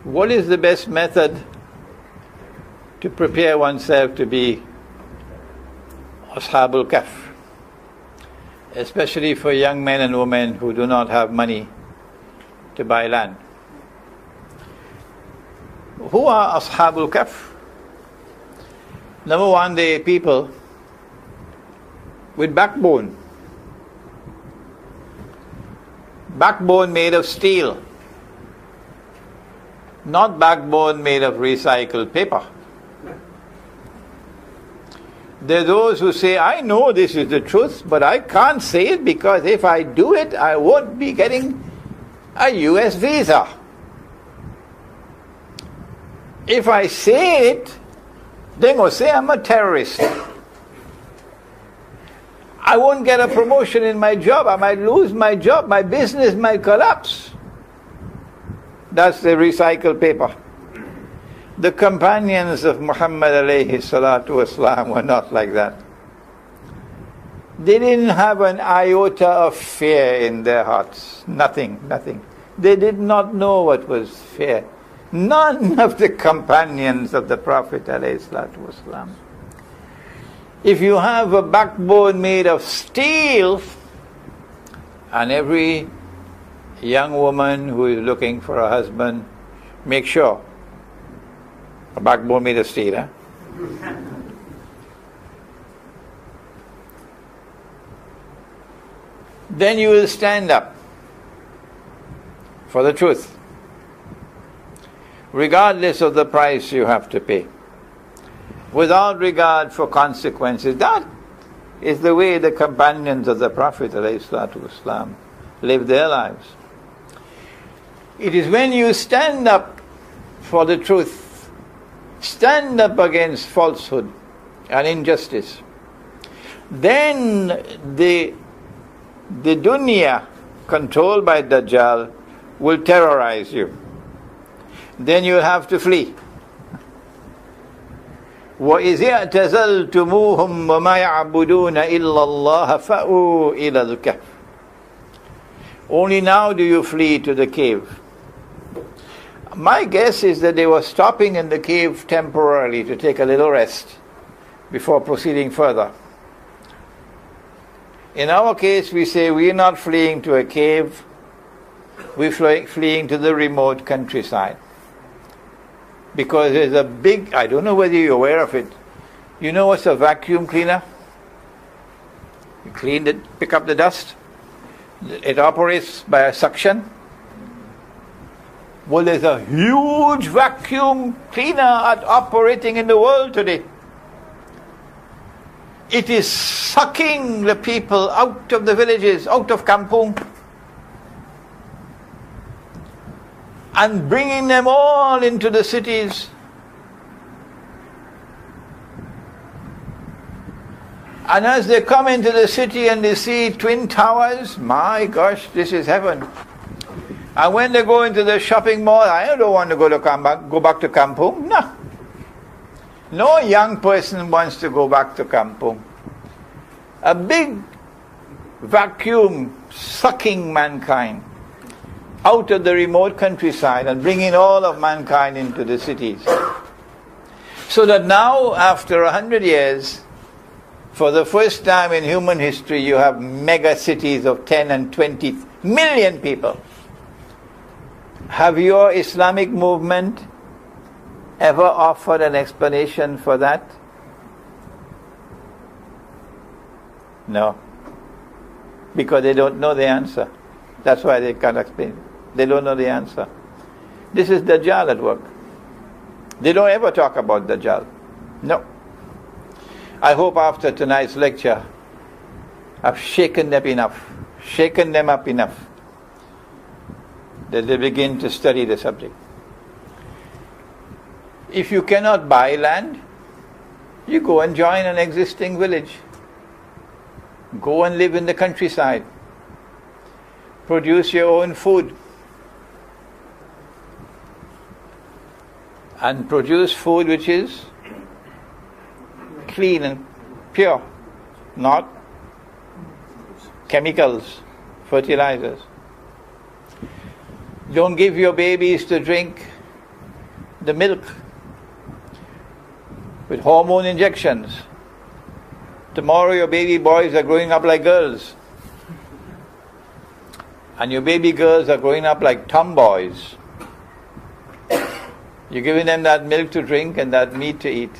What is the best method to prepare oneself to be Ashabul Kahf, especially for young men and women who do not have money to buy land? Who are Ashabul Kahf? Number one, they are people with backbone. Backbone made of steel, not backbone made of recycled paper. There are those who say, I know this is the truth, but I can't say it because if I do it, I won't be getting a US visa. If I say it, they're going to say I'm a terrorist. I won't get a promotion in my job. I might lose my job. My business might collapse. That's the recycled paper. The companions of Muhammad alayhi salatu wasalam were not like that. They didn't have an iota of fear in their hearts. Nothing. They did not know what was fear. None of the companions of the Prophet alayhi salatu wasalam. If you have a backbone made of steel, and every young woman who is looking for a husband, make sure a backbone made of steel, then you will stand up for the truth, regardless of the price you have to pay, without regard for consequences. That is the way the companions of the Prophet ﷺ lived their lives. It is when you stand up for the truth, stand up against falsehood and injustice, then the dunya controlled by Dajjal will terrorize you. Then you'll have to flee. وَإِذِ اعْتَزَلْتُمُوهُمْ وَمَا يَعْبُدُونَ إِلَّا اللَّهَ فَأْوُوا إِلَى الْكَهْفِ. Only now do you flee to the cave. My guess is that they were stopping in the cave temporarily to take a little rest before proceeding further. In our case, we say we're not fleeing to a cave, we're fleeing to the remote countryside. Because there's a big, I don't know whether you're aware of it, you know what's a vacuum cleaner? You clean it, pick up the dust. It operates by a suction. Well, there's a huge vacuum cleaner operating in the world today. It is sucking the people out of the villages, out of kampung, and bringing them all into the cities. And as they come into the city and they see twin towers, my gosh, this is heaven. And when they go into the shopping mall, I don't want to go back to kampung. No. No young person wants to go back to kampung. A big vacuum sucking mankind out of the remote countryside and bringing all of mankind into the cities. So that now, after 100 years, for the first time in human history, you have mega cities of 10 and 20 million people. Have your Islamic movement ever offered an explanation for that? No. Because they don't know the answer. That's why they can't explain it. They don't know the answer. This is Dajjal at work. They don't ever talk about Dajjal. No. I hope after tonight's lecture, I've shaken them up enough, that they begin to study the subject. If you cannot buy land, you go and join an existing village. Go and live in the countryside. Produce your own food. And produce food which is clean and pure, not chemicals, fertilizers. Don't give your babies to drink the milk with hormone injections. Tomorrow your baby boys are growing up like girls. And your baby girls are growing up like tomboys. You're giving them that milk to drink and that meat to eat.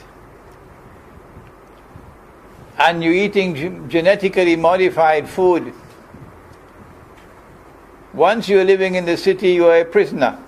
And you're eating genetically modified food. Once you're living in the city, you are a prisoner.